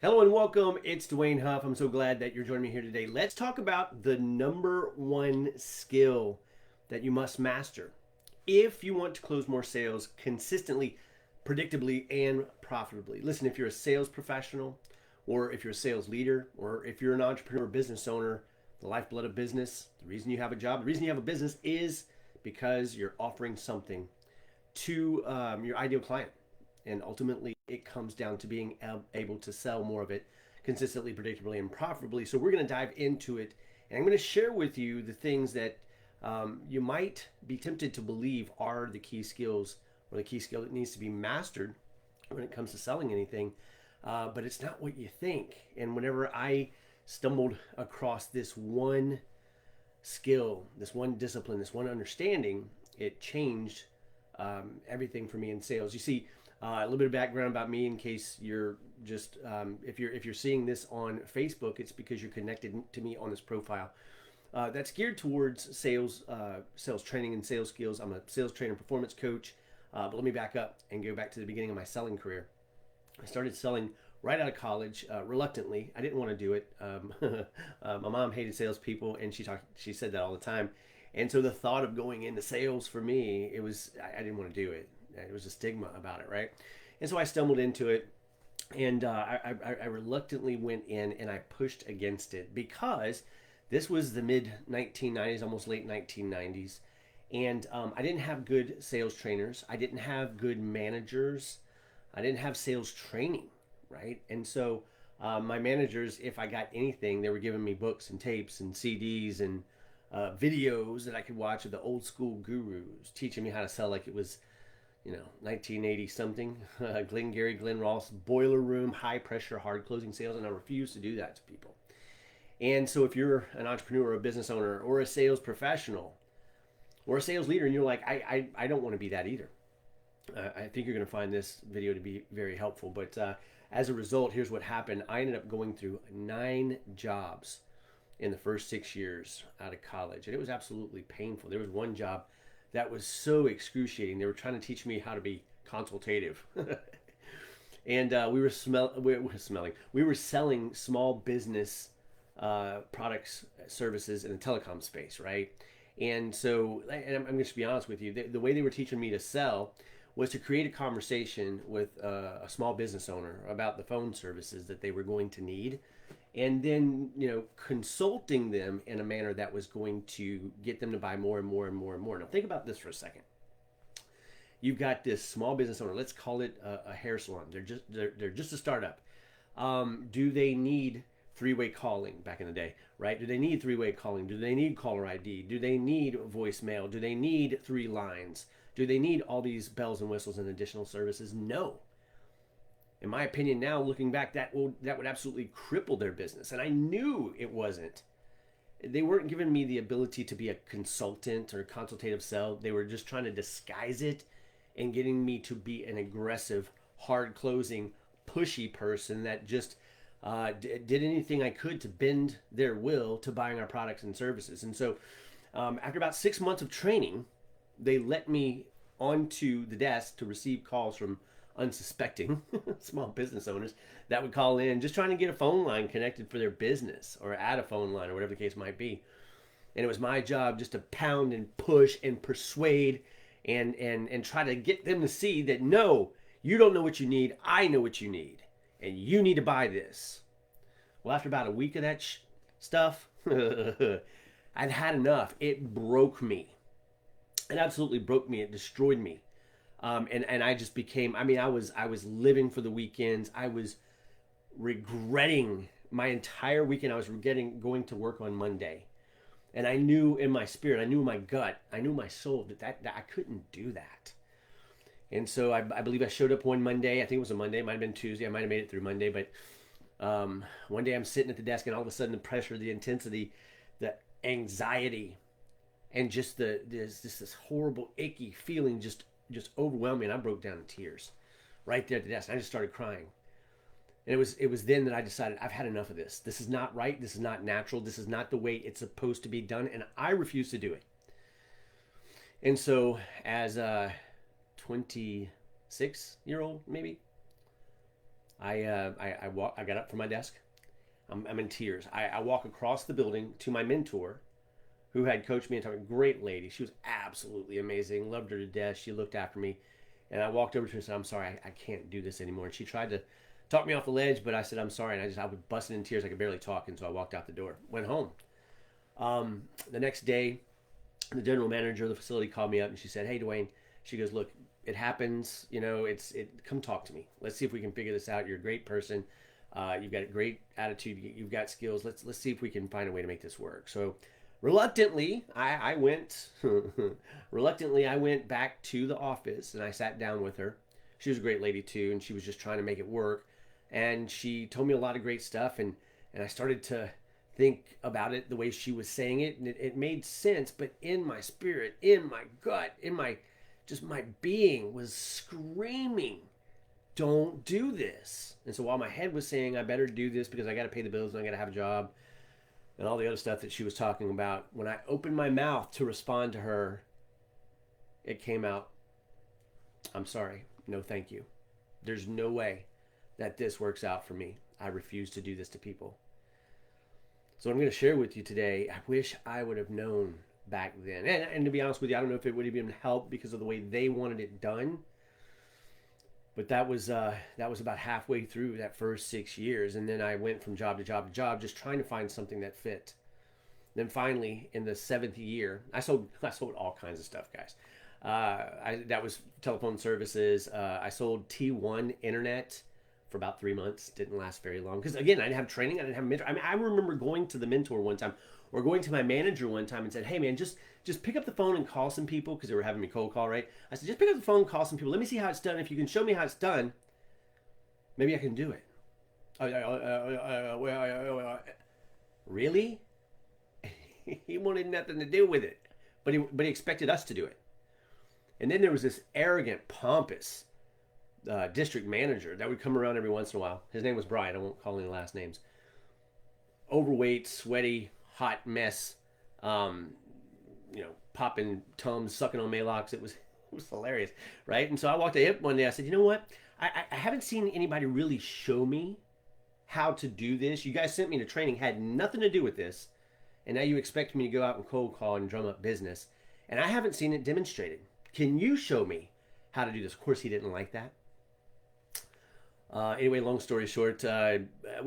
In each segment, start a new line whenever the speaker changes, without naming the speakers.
Hello and welcome. It's Dwayne Huff. I'm so glad that you're joining me here today. Let's talk about the number one skill that you must master if you want to close more sales consistently, predictably, and profitably. Listen, if you're a sales professional, or if you're a sales leader, or if you're an entrepreneur or business owner, the lifeblood of business, the reason you have a job, the reason you have a business is because you're offering something to your ideal client. And ultimately, it comes down to being able to sell more of it consistently, predictably, and profitably. So, we're going to dive into it. And I'm going to share with you the things that you might be tempted to believe are the key skills or the key skill that needs to be mastered when it comes to selling anything. But it's not what you think. And whenever I stumbled across this one skill, this one discipline, this one understanding, it changed everything for me in sales. You see, a little bit of background about me in case you're just if you're seeing this on Facebook, it's because you're connected to me on this profile. That's geared towards sales training and sales skills. I'm a sales trainer, performance coach. But let me back up and go back to the beginning of my selling career. I started selling right out of college, reluctantly. I didn't want to do it. My mom hated salespeople, and she said that all the time. And so the thought of going into sales for me, I didn't want to do it. There was a stigma about it, right? And so I stumbled into it, and I reluctantly went in and I pushed against it because this was the mid 1990s, almost late 1990s, and I didn't have good sales trainers. I didn't have good managers. I didn't have sales training, right? And so my managers, if I got anything, they were giving me books and tapes and CDs and videos that I could watch of the old school gurus teaching me how to sell like it was 1980 something. Glenn Ross, boiler room, high pressure, hard closing sales, and I refuse to do that to people. And so if you're an entrepreneur or a business owner or a sales professional or a sales leader and you're like, I don't want to be that either. I think you're going to find this video to be very helpful. But as a result, here's what happened. I ended up going through 9 jobs in the first 6 years out of college. And it was absolutely painful. There was one job that was so excruciating. They were trying to teach me how to be consultative. And we were selling small business products, services in the telecom space, right? And so, and I'm going to be honest with you, the way they were teaching me to sell was to create a conversation with a small business owner about the phone services that they were going to need, and then consulting them in a manner that was going to get them to buy more and more and more and more. Now think about this for a second. You've got this small business owner. Let's call it a hair salon. They're just a startup. Do they need three-way calling back in the day, right? Do they need three-way calling? Do they need caller ID? Do they need voicemail? Do they need 3 lines? Do they need all these bells and whistles and additional services? No. In my opinion, now looking back, that would absolutely cripple their business, and I knew it wasn't. They weren't giving me the ability to be a consultant or a consultative sell. They were just trying to disguise it and getting me to be an aggressive, hard closing, pushy person that just did anything I could to bend their will to buying our products and services. And so, after about 6 months of training, they let me onto the desk to receive calls from unsuspecting small business owners that would call in just trying to get a phone line connected for their business or add a phone line or whatever the case might be. And it was my job just to pound and push and persuade and try to get them to see that no, you don't know what you need. I know what you need. And you need to buy this. Well, after about a week of that stuff, I'd had enough. It broke me. It absolutely broke me. It destroyed me. And I just became, I was living for the weekends. I was regretting my entire weekend. I was regretting going to work on Monday. And I knew in my spirit, I knew in my gut, I knew in my soul that I couldn't do that. And so I believe I showed up one Monday. I think it was a Monday. It might have been Tuesday. I might have made it through Monday. But one day I'm sitting at the desk and all of a sudden the pressure, the intensity, the anxiety, and just this horrible, icky feeling just overwhelmed me. And I broke down in tears right there at the desk. I just started crying. And it was then that I decided I've had enough of this. This is not right. This is not natural. This is not the way it's supposed to be done. And I refuse to do it. And so as a 26-year-old, maybe, I got up from my desk. I'm in tears. I walk across the building to my mentor, who had coached me and taught me. Great lady. She was absolutely amazing. Loved her to death. She looked after me. And I walked over to her and said, I'm sorry, I can't do this anymore. And she tried to talk me off the ledge, but I said, I'm sorry. And I was busting in tears. I could barely talk. And so I walked out the door, went home. The next day, the general manager of the facility called me up and she said, hey, Dwayne, she goes, look, it happens. You know, come talk to me. Let's see if we can figure this out. You're a great person. You've got a great attitude. You've got skills. Let's see if we can find a way to make this work. So reluctantly, I went reluctantly I went back to the office and I sat down with her. She was a great lady too, and she was just trying to make it work. And she told me a lot of great stuff, and I started to think about it the way she was saying it, and it made sense. But in my spirit, in my gut, in my just my being was screaming, "Don't do this!" And so while my head was saying, "I better do this because I got to pay the bills and I got to have a job," and all the other stuff that she was talking about, when I opened my mouth to respond to her, it came out, I'm sorry, no thank you. There's no way that this works out for me. I refuse to do this to people. So I'm going to share with you today, I wish I would have known back then. And to be honest with you, I don't know if it would have even helped because of the way they wanted it done. But that was about halfway through that first 6 years, and then I went from job to job to job, just trying to find something that fit. Then finally, in the 7th year, I sold all kinds of stuff, guys. That was telephone services. I sold T1 internet for about 3 months. Didn't last very long because again, I didn't have training. I didn't have a mentor. I mean, I remember going to the mentor one time, or going to my manager one time and said, "Hey, man, just pick up the phone and call some people," because they were having me cold call, right? I said, "Just pick up the phone and call some people. Let me see how it's done. If you can show me how it's done, maybe I can do it." Really? He wanted nothing to do with it, but he expected us to do it. And then there was this arrogant, pompous district manager that would come around every once in a while. His name was Brian. I won't call any last names. Overweight, sweaty, hot mess. Popping Tums, sucking on Maalox. It was hilarious, right? And so I walked to him one day. I said, "You know what? I haven't seen anybody really show me how to do this. You guys sent me to training, had nothing to do with this, and now you expect me to go out and cold call and drum up business, and I haven't seen it demonstrated. Can you show me how to do this?" Of course, he didn't like that. Anyway, long story short, we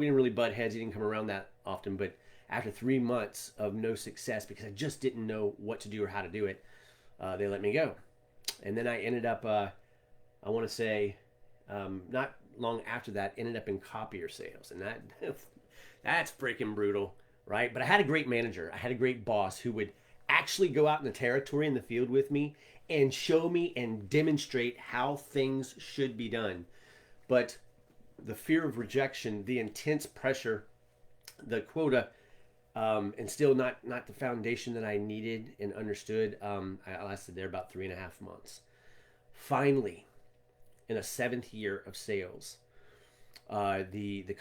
didn't really butt heads. He didn't come around that often, but after 3 months of no success, because I just didn't know what to do or how to do it, they let me go. And then I ended up, I want to say, not long after that, ended up in copier sales. And that's freaking brutal, right? But I had a great manager. I had a great boss who would actually go out in the territory in the field with me and show me and demonstrate how things should be done. But the fear of rejection, the intense pressure, the quota, and still not the foundation that I needed and understood. I lasted there about 3.5 months. Finally, in a 7th year of sales, the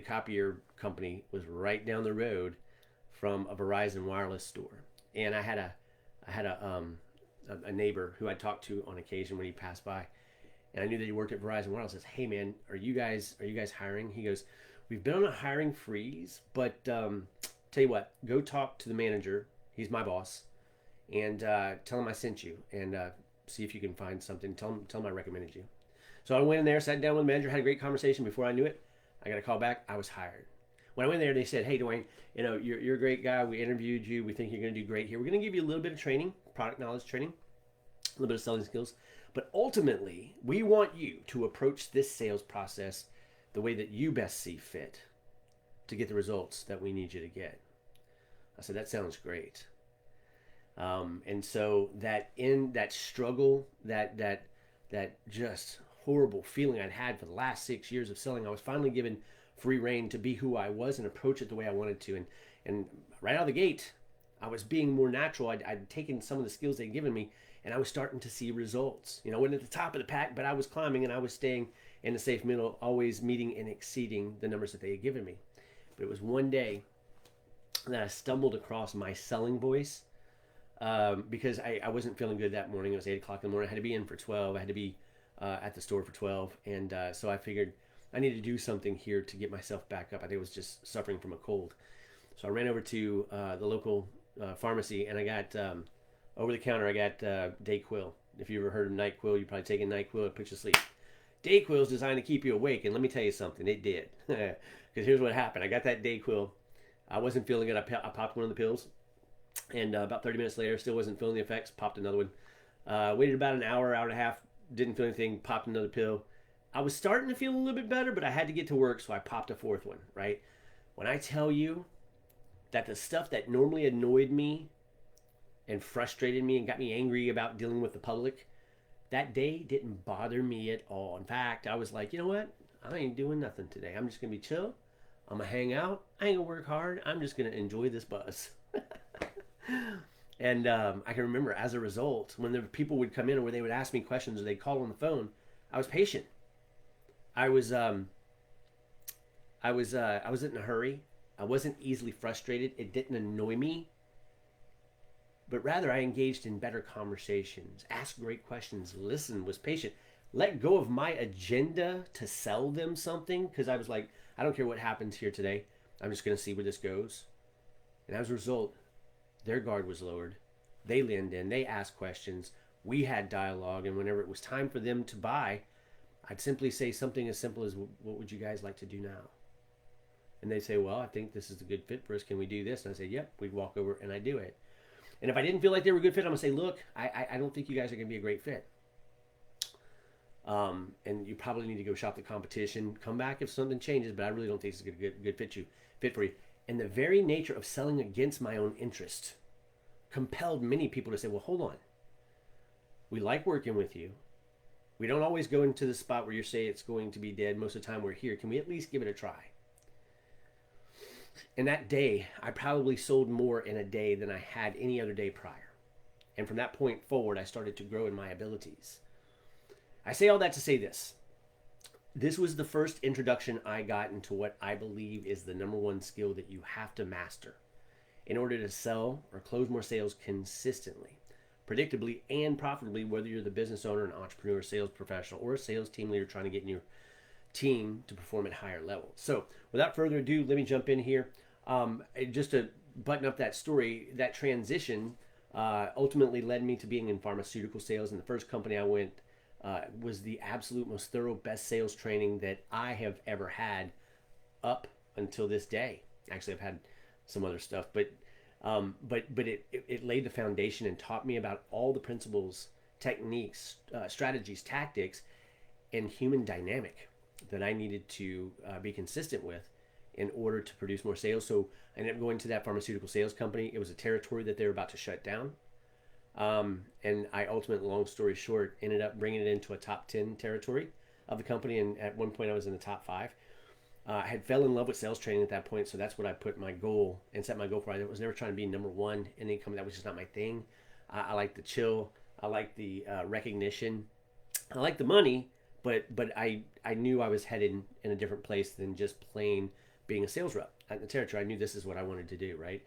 copier company was right down the road from a Verizon wireless store, and I had a neighbor who I talked to on occasion when he passed by, and I knew that he worked at Verizon Wireless. I says, "Hey man, are you guys hiring?" He goes, "We've been on a hiring freeze, but tell you what, go talk to the manager. He's my boss, and tell him I sent you, and see if you can find something. Tell him I recommended you." So I went in there, sat down with the manager, had a great conversation. Before I knew it, I got a call back. I was hired. When I went there, they said, "Hey, Dwayne, you're a great guy. We interviewed you. We think you're going to do great here. We're going to give you a little bit of training, product knowledge training, a little bit of selling skills. But ultimately, we want you to approach this sales process the way that you best see fit to get the results that we need you to get." I said, "That sounds great." And so that struggle, that just horrible feeling I'd had for the last 6 years of selling, I was finally given free reign to be who I was and approach it the way I wanted to. And right out of the gate, I was being more natural. I'd taken some of the skills they'd given me, and I was starting to see results. I wasn't at the top of the pack, but I was climbing, and I was staying in the safe middle, always meeting and exceeding the numbers that they had given me. But it was one day that I stumbled across my selling voice, because I wasn't feeling good that morning. It was 8 o'clock in the morning. I had to be in for 12. I had to be at the store for 12. And so I figured, I need to do something here to get myself back up. I think I was just suffering from a cold. So I ran over to the local pharmacy, and I got over the counter. I got Dayquil. If you ever heard of NyQuil, you probably taken NyQuil. It puts you to sleep. Dayquil is designed to keep you awake, and let me tell you something. It did. Because here's what happened. I got that Dayquil. I wasn't feeling it. I popped one of the pills, and about 30 minutes later, still wasn't feeling the effects. Popped another one. Waited about an hour, hour and a half. Didn't feel anything. Popped another pill. I was starting to feel a little bit better, but I had to get to work, so I popped a fourth one. Right? When I tell you that the stuff that normally annoyed me and frustrated me and got me angry about dealing with the public, that day didn't bother me at all. In fact, I was like, you know what? I ain't doing nothing today. I'm just going to be chill. I'm going to hang out. I ain't going to work hard. I'm just going to enjoy this buzz. And I can remember as a result, when the people would come in or where they would ask me questions or they'd call on the phone, I was patient. I wasn't in a hurry. I wasn't easily frustrated. It didn't annoy me. But rather, I engaged in better conversations, asked great questions, listened, was patient, let go of my agenda to sell them something because I was like, I don't care what happens here today. I'm just going to see where this goes. And as a result, their guard was lowered. They leaned in. They asked questions. We had dialogue. And whenever it was time for them to buy, I'd simply say something as simple as, what would you guys like to do now? And they'd say, well, I think this is a good fit for us. Can we do this? And I'd say, yep. We'd walk over and I'd do it. And if I didn't feel like they were a good fit, I'm going to say, look, I don't think you guys are going to be a great fit. And you probably need to go shop the competition. Come back if something changes, but I really don't think it's a good fit for you. And the very nature of selling against my own interest compelled many people to say, well, hold on. We like working with you. We don't always go into the spot where you say it's going to be dead. Most of the time we're here. Can we at least give it a try? And that day, I probably sold more in a day than I had any other day prior. And from that point forward, I started to grow in my abilities. I say all that to say this. This was the first introduction I got into what I believe is the number one skill that you have to master in order to sell or close more sales consistently, predictably, and profitably, whether you're the business owner, an entrepreneur, sales professional, or a sales team leader trying to get in your team to perform at higher levels. So without further ado, let me jump in here. Just to button up that story, that transition ultimately led me to being in pharmaceutical sales. And the first company I went was the absolute most thorough, best sales training that I have ever had up until this day. Actually, I've had some other stuff, but it laid the foundation and taught me about all the principles, techniques, strategies, tactics, and human dynamic that I needed to be consistent with in order to produce more sales. So I ended up going to that pharmaceutical sales company. It was a territory that they were about to shut down. And I ultimately, long story short, ended up bringing it into a top 10 territory of the company. And at one point I was in the top 5. I had fell in love with sales training at that point. So that's what I put my goal and set my goal for. I was never trying to be number one in any company. That was just not my thing. I like the chill. I like the recognition. I like the money. But I knew I was headed in a different place than just plain being a sales rep at the territory. I knew this is what I wanted to do, right?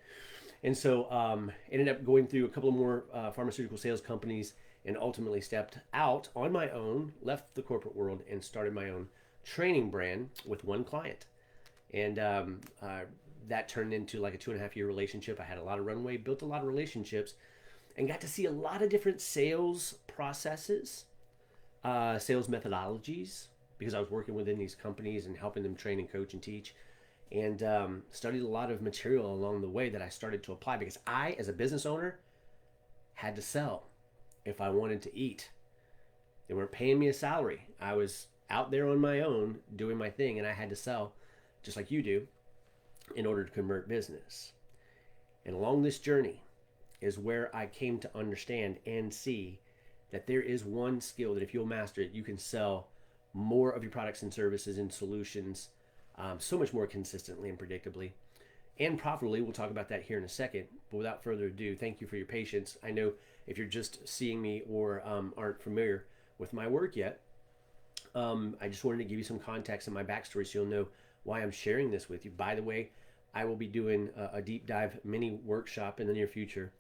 And so ended up going through a couple of more pharmaceutical sales companies and ultimately stepped out on my own, left the corporate world, and started my own training brand with one client. And that turned into like a 2.5-year relationship. I had a lot of runway, built a lot of relationships, and got to see a lot of different sales processes, sales methodologies, because I was working within these companies and helping them train and coach and teach, and studied a lot of material along the way that I started to apply because I, as a business owner, had to sell if I wanted to eat. They weren't paying me a salary. I was out there on my own doing my thing, and I had to sell just like you do in order to convert business. And along this journey is where I came to understand and see that there is one skill that if you'll master it, you can sell more of your products and services and solutions so much more consistently and predictably and profitably. We'll talk about that here in a second. But without further ado, thank you for your patience. I know if you're just seeing me or aren't familiar with my work yet, I just wanted to give you some context and my backstory so you'll know why I'm sharing this with you. By the way, I will be doing a deep dive mini workshop in the near future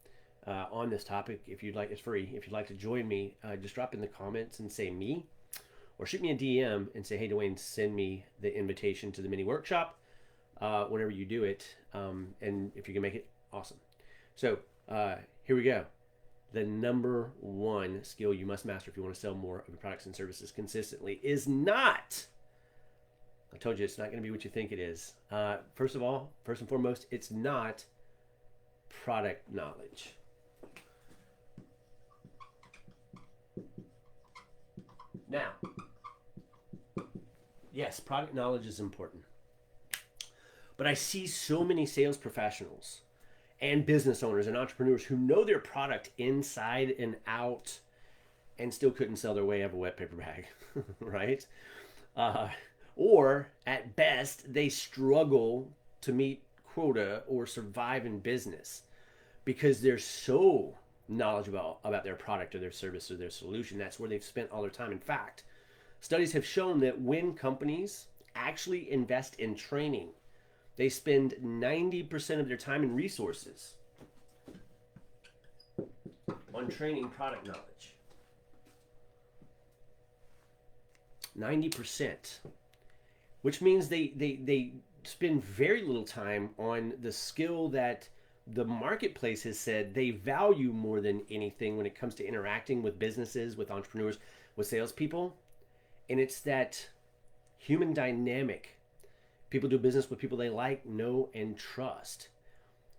on this topic. If you'd like, it's free. If you'd like to join me, just drop in the comments and say me, or shoot me a DM and say, hey, Dwayne, send me the invitation to the mini workshop whenever you do it. And if you can make it, awesome. So here we go. The number one skill you must master if you want to sell more of your products and services consistently is not, I told you it's not going to be what you think it is. First and foremost, it's not product knowledge. Now, yes, product knowledge is important. But I see so many sales professionals and business owners and entrepreneurs who know their product inside and out and still couldn't sell their way out of a wet paper bag, right? Or at best, they struggle to meet quota or survive in business because they're so knowledgeable about their product or their service or their solution. That's where they've spent all their time. In fact, studies have shown that when companies actually invest in training, they spend 90% of their time and resources on training product knowledge. 90%. Which means they spend very little time on the skill that the marketplace has said they value more than anything when it comes to interacting with businesses, with entrepreneurs, with salespeople. And it's that human dynamic. People do business with people they like, know, and trust,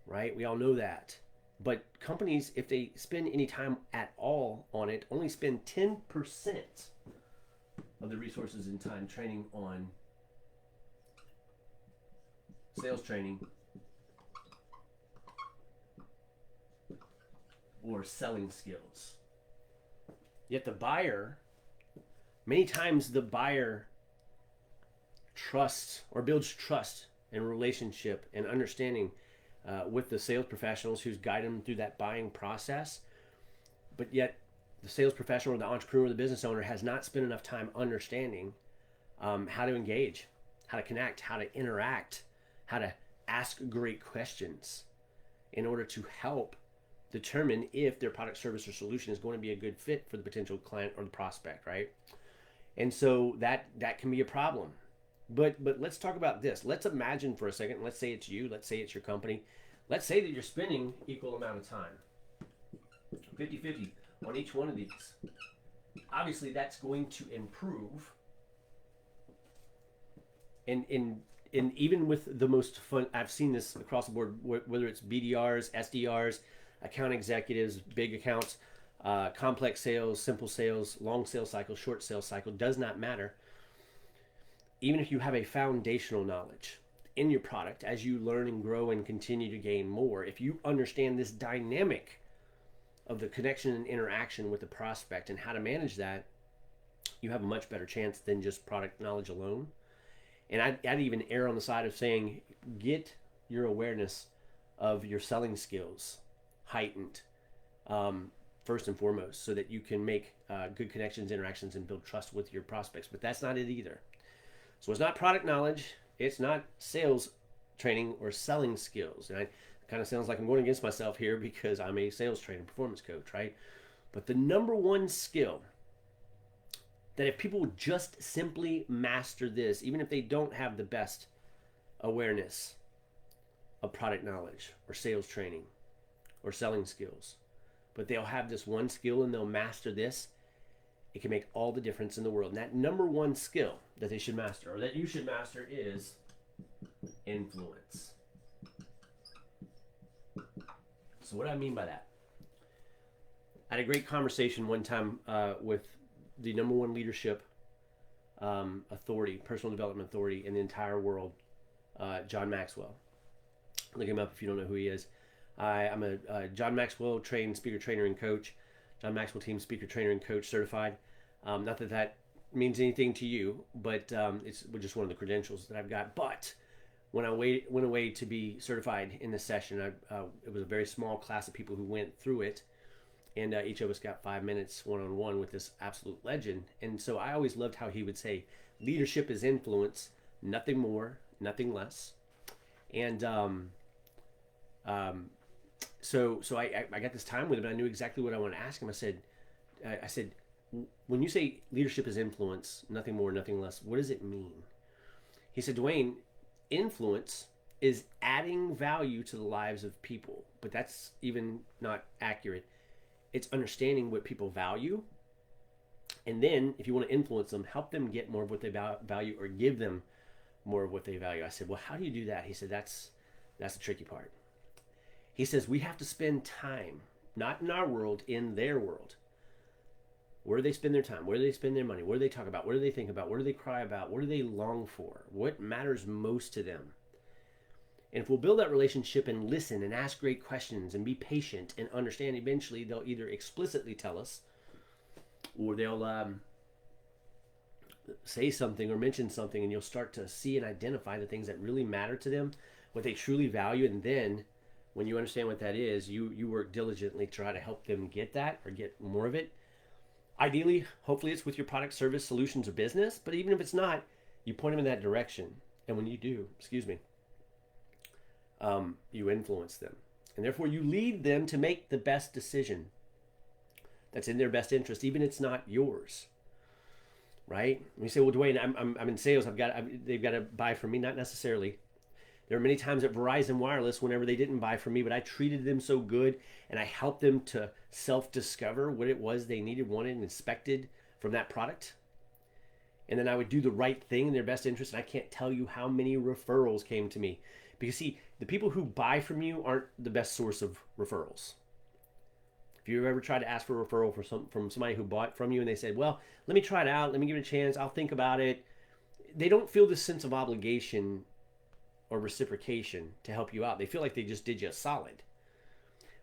right? We all know that. But companies, if they spend any time at all on it, only spend 10% of the resources and time training on sales training or selling skills. Yet the buyer, many times the buyer trusts or builds trust and relationship and understanding with the sales professionals who's guiding them through that buying process. But yet the sales professional or the entrepreneur or the business owner has not spent enough time understanding how to engage, how to connect, how to interact, how to ask great questions in order to help determine if their product, service, or solution is going to be a good fit for the potential client or the prospect, right? And so that can be a problem. But let's talk about this. Let's imagine for a second, let's say it's you, let's say it's your company. Let's say that you're spending equal amount of time, 50-50 on each one of these. Obviously, that's going to improve. And even with the most fun, I've seen this across the board, whether it's BDRs, SDRs, account executives, big accounts, complex sales, simple sales, long sales cycle, short sales cycle, does not matter. Even if you have a foundational knowledge in your product, as you learn and grow and continue to gain more, if you understand this dynamic of the connection and interaction with the prospect and how to manage that, you have a much better chance than just product knowledge alone. And I'd even err on the side of saying, get your awareness of your selling skills heightened first and foremost, so that you can make good connections, interactions, and build trust with your prospects. But that's not it either. So it's not product knowledge, it's not sales training or selling skills. And it kind of sounds like I'm going against myself here because I'm a sales trainer, performance coach, right? But the number one skill that if people just simply master this, even if they don't have the best awareness of product knowledge or sales training or selling skills, but they'll have this one skill and they'll master this, it can make all the difference in the world. And that number one skill that they should master, or that you should master, is influence. So what do I mean by that? I had a great conversation one time with the number one leadership authority, personal development authority in the entire world, John Maxwell. Look him up if you don't know who he is. I'm a John Maxwell trained speaker, trainer, and coach. John Maxwell team speaker, trainer, and coach certified. Not that that means anything to you, but it's just one of the credentials that I've got. But when I went away to be certified in this session, it was a very small class of people who went through it. And each of us got 5 minutes one-on-one with this absolute legend. And so I always loved how he would say, leadership is influence, nothing more, nothing less. And so I got this time with him, and I knew exactly what I wanted to ask him. I said, when you say leadership is influence, nothing more, nothing less, what does it mean? He said, Dwayne, influence is adding value to the lives of people, but that's even not accurate. It's understanding what people value. And then if you want to influence them, help them get more of what they value or give them more of what they value. I said, well, how do you do that? He said, that's the tricky part. He says, we have to spend time, not in our world, in their world. Where do they spend their time? Where do they spend their money? What do they talk about? What do they think about? What do they cry about? What do they long for? What matters most to them? And if we'll build that relationship and listen and ask great questions and be patient and understand, eventually they'll either explicitly tell us or they'll say something or mention something, and you'll start to see and identify the things that really matter to them, what they truly value. And then when you understand what that is, you work diligently to try to help them get that or get more of it. Ideally, hopefully it's with your product, service, solutions, or business. But even if it's not, you point them in that direction. And when you do, you influence them. And therefore you lead them to make the best decision that's in their best interest, even if it's not yours. Right? When you say, well, Dwayne, I'm in sales. They've got to buy from me. Not necessarily. There are many times at Verizon Wireless whenever they didn't buy from me, but I treated them so good and I helped them to self-discover what it was they needed, wanted, and expected from that product. And then I would do the right thing in their best interest. And I can't tell you how many referrals came to me. Because see, the people who buy from you aren't the best source of referrals. If you ever tried to ask for a referral from somebody who bought from you and they said, well, let me try it out, let me give it a chance, I'll think about it. They don't feel this sense of obligation or reciprocation to help you out. They feel like they just did you a solid.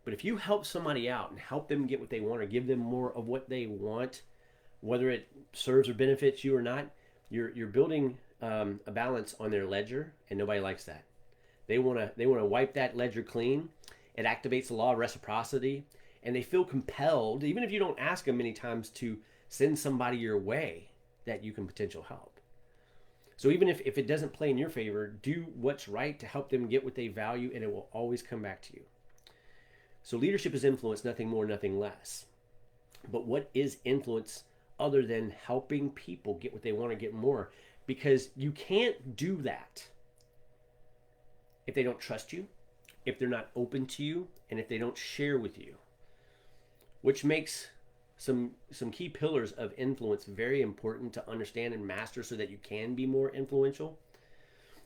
But if you help somebody out and help them get what they want or give them more of what they want, whether it serves or benefits you or not, you're building a balance on their ledger, and nobody likes that. They want to wipe that ledger clean. It activates the law of reciprocity, and they feel compelled, even if you don't ask them many times, to send somebody your way that you can potentially help. So even if it doesn't play in your favor, do what's right to help them get what they value, and it will always come back to you. So leadership is influence, nothing more, nothing less. But what is influence other than helping people get what they want to get more? Because you can't do that if they don't trust you, if they're not open to you, and if they don't share with you. Which makes some key pillars of influence very important to understand and master so that you can be more influential.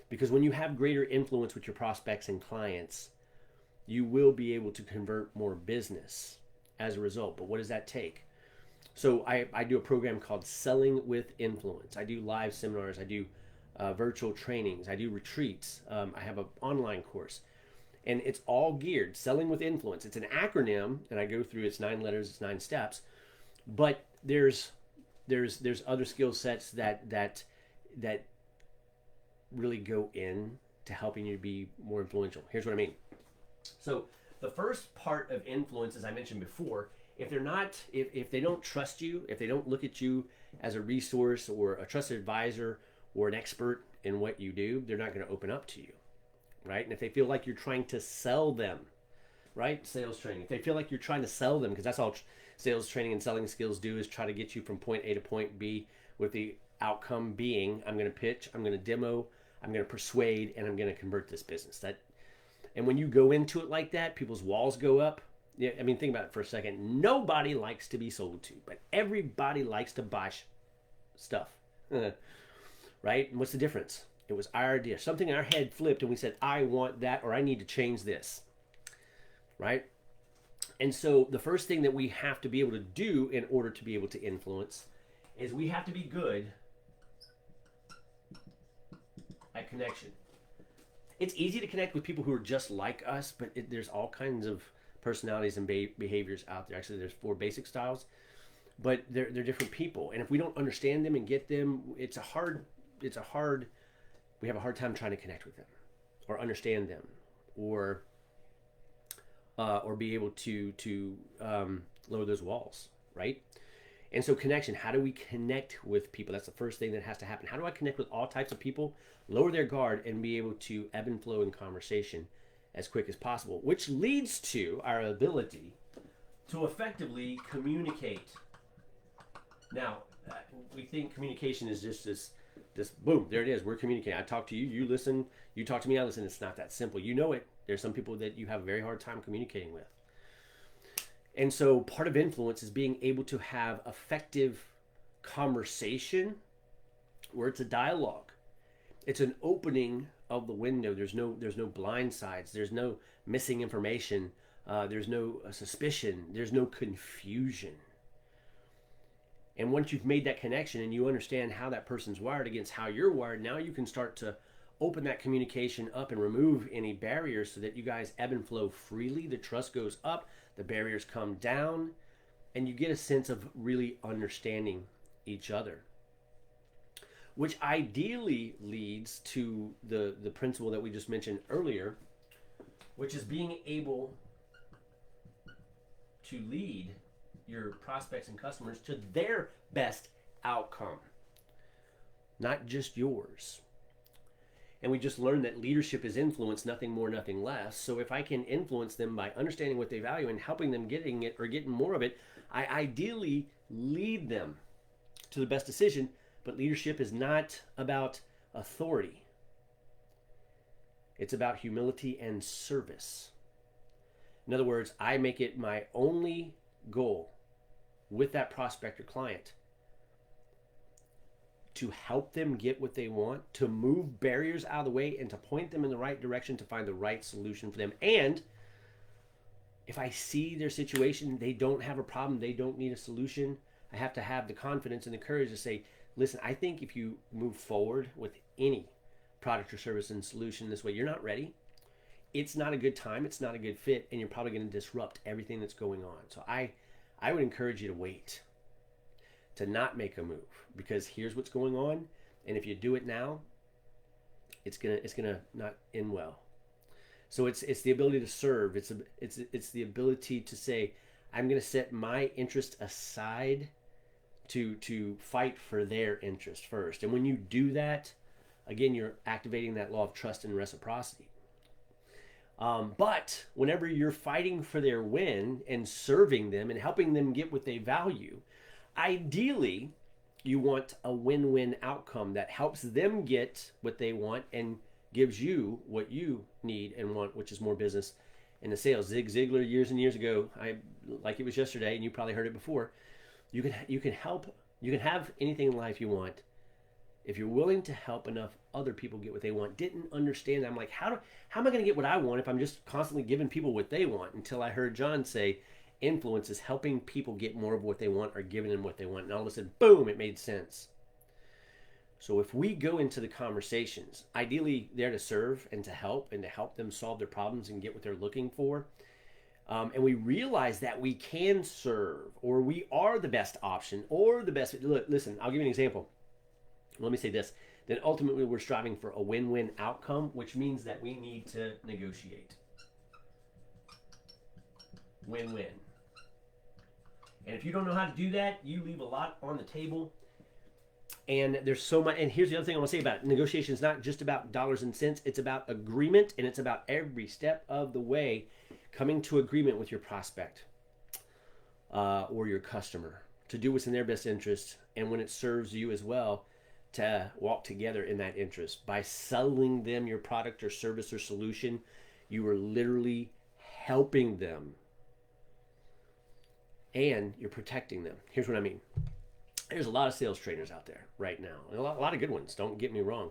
Because when you have greater influence with your prospects and clients, you will be able to convert more business as a result. But what does that take? So I do a program called Selling with Influence. I do live seminars. I do virtual trainings. I do retreats. I have an online course. And it's all geared, Selling with Influence. It's an acronym, and I go through its 9 letters, it's 9 steps. But there's other skill sets that really go in to helping you be more influential. Here's what I mean. So the first part of influence, as I mentioned before, if they don't trust you, if they don't look at you as a resource or a trusted advisor or an expert in what you do, they're not going to open up to you, right? And if they feel like you're trying to sell them, right? Sales training. If they feel like you're trying to sell them, because that's all sales training and selling skills do, is try to get you from point A to point B, with the outcome being, I'm going to pitch, I'm going to demo, I'm going to persuade, and I'm going to convert this business. And when you go into it like that, people's walls go up. Yeah, I mean, think about it for a second. Nobody likes to be sold to, but everybody likes to buy stuff, right? And what's the difference? It was our idea. Something in our head flipped, and we said, I want that, or I need to change this, right? And so the first thing that we have to be able to do in order to be able to influence is we have to be good at connection. It's easy to connect with people who are just like us, but there's all kinds of personalities and behaviors out there. Actually, there's 4 basic styles, but they're different people. And if we don't understand them and get them, we have a hard time trying to connect with them or understand them or be able to lower those walls, right? And so connection, how do we connect with people? That's the first thing that has to happen. How do I connect with all types of people, lower their guard, and be able to ebb and flow in conversation as quick as possible, which leads to our ability to effectively communicate Now, we think communication is just this boom, there it is. We're communicating. I talk to you, you listen, you talk to me, I listen. It's not that simple. You know it. There's some people that you have a very hard time communicating with. And so part of influence is being able to have effective conversation where it's a dialogue. It's an opening of the window. There's no blind sides. There's no missing information. There's no suspicion. There's no confusion. And once you've made that connection and you understand how that person's wired against how you're wired, now you can start to open that communication up and remove any barriers so that you guys ebb and flow freely. The trust goes up, the barriers come down, and you get a sense of really understanding each other. Which ideally leads to the principle that we just mentioned earlier, which is being able to lead your prospects and customers to their best outcome, not just yours. And we just learned that leadership is influence, nothing more, nothing less. So if I can influence them by understanding what they value and helping them getting it or getting more of it, I ideally lead them to the best decision. But leadership is not about authority. It's about humility and service. In other words, I make it my only goal with that prospect or client to help them get what they want, to move barriers out of the way, and to point them in the right direction to find the right solution for them. And if I see their situation, they don't have a problem, they don't need a solution, I have to have the confidence and the courage to say, listen, I think if you move forward with any product or service and solution this way, you're not ready. It's not a good time, it's not a good fit, and you're probably going to disrupt everything that's going on. So I would encourage you to wait, to not make a move, because here's what's going on, and if you do it now, it's gonna not end well. So it's the ability to serve. It's the ability to say, I'm gonna set my interest aside to fight for their interest first. And when you do that, again, you're activating that law of trust and reciprocity. But whenever you're fighting for their win and serving them and helping them get what they value, ideally, you want a win-win outcome that helps them get what they want and gives you what you need and want, which is more business in the sales. Zig Ziglar years and years ago, like it was yesterday, and you probably heard it before. You can have anything in life you want if you're willing to help enough other people get what they want. Didn't understand that. I'm like, how am I going to get what I want if I'm just constantly giving people what they want? Until I heard John say, influence is helping people get more of what they want or giving them what they want. And all of a sudden, boom, it made sense. So if we go into the conversations, ideally there to serve and to help them solve their problems and get what they're looking for, and we realize that we can serve, or we are the best option, or the best. Look, listen, I'll give you an example. Let me say this. Then ultimately we're striving for a win-win outcome, which means that we need to negotiate. Win-win. And if you don't know how to do that, you leave a lot on the table. And there's so much. And here's the other thing I want to say about it. Negotiation is not just about dollars and cents. It's about agreement, and it's about every step of the way coming to agreement with your prospect or your customer to do what's in their best interest, and when it serves you as well, to walk together in that interest. By selling them your product or service or solution, you are literally helping them, and you're protecting them. Here's what I mean. There's a lot of sales trainers out there right now, and a lot of good ones, don't get me wrong,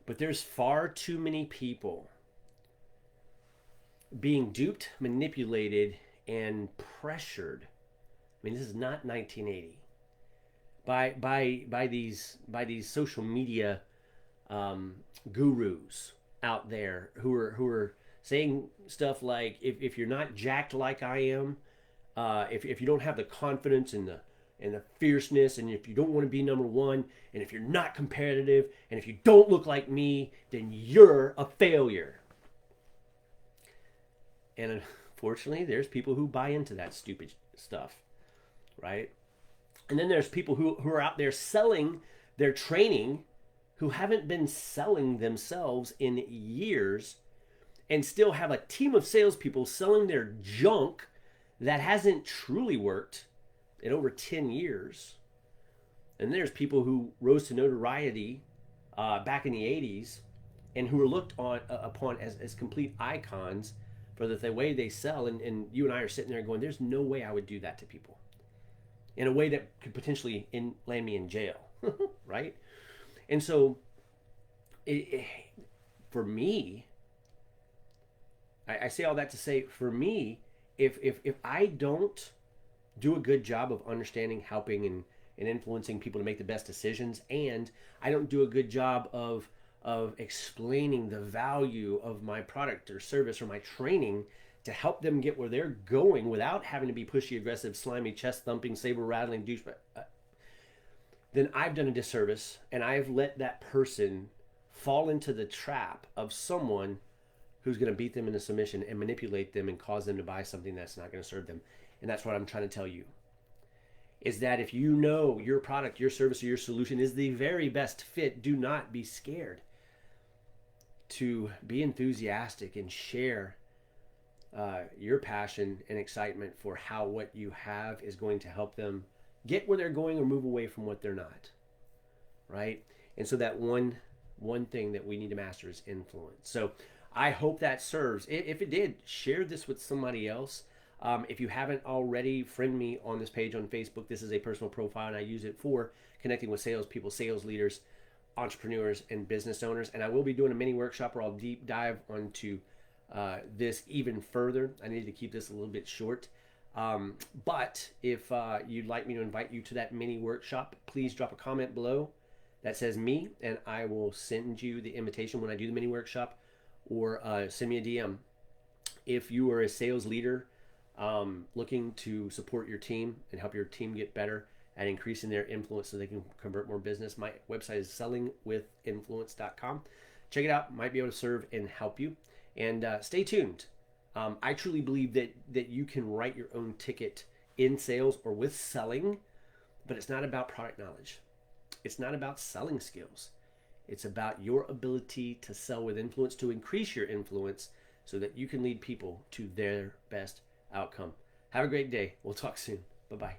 but there's far too many people being duped, manipulated, and pressured. I mean, this is not 1980. By these social media gurus out there who are saying stuff like, if you're not jacked like I am, if you don't have the confidence and the fierceness, and if you don't want to be number one, and if you're not competitive, and if you don't look like me, then you're a failure. And unfortunately, there's people who buy into that stupid stuff, right? And then there's people who are out there selling their training, who haven't been selling themselves in years, and still have a team of salespeople selling their junk that hasn't truly worked in over 10 years. And there's people who rose to notoriety back in the 80s and who were looked upon as complete icons for the way they sell. And you and I are sitting there going, there's no way I would do that to people in a way that could potentially land me in jail, right? And so for me, I say all that to say, for me, if I don't do a good job of understanding, helping, and influencing people to make the best decisions, and I don't do a good job of explaining the value of my product or service or my training to help them get where they're going without having to be pushy, aggressive, slimy, chest thumping, saber rattling douchebag, then I've done a disservice, and I've let that person fall into the trap of someone who's going to beat them into submission and manipulate them and cause them to buy something that's not going to serve them. And that's what I'm trying to tell you, is that if you know your product, your service, or your solution is the very best fit, do not be scared to be enthusiastic and share your passion and excitement for how what you have is going to help them get where they're going or move away from what they're not, right? And so that one thing that we need to master is influence. So I hope that serves. If it did, share this with somebody else. If you haven't already, friend me on this page on Facebook. This is a personal profile, and I use it for connecting with salespeople, sales leaders, entrepreneurs, and business owners. And I will be doing a mini workshop where I'll deep dive onto this even further. I need to keep this a little bit short. But if you'd like me to invite you to that mini workshop, please drop a comment below that says me, and I will send you the invitation when I do the mini workshop, or send me a DM. If you are a sales leader looking to support your team and help your team get better at increasing their influence so they can convert more business, my website is sellingwithinfluence.com. Check it out. Might be able to serve and help you. And stay tuned. I truly believe that you can write your own ticket in sales or with selling, but it's not about product knowledge. It's not about selling skills. It's about your ability to sell with influence, to increase your influence so that you can lead people to their best outcome. Have a great day. We'll talk soon. Bye-bye.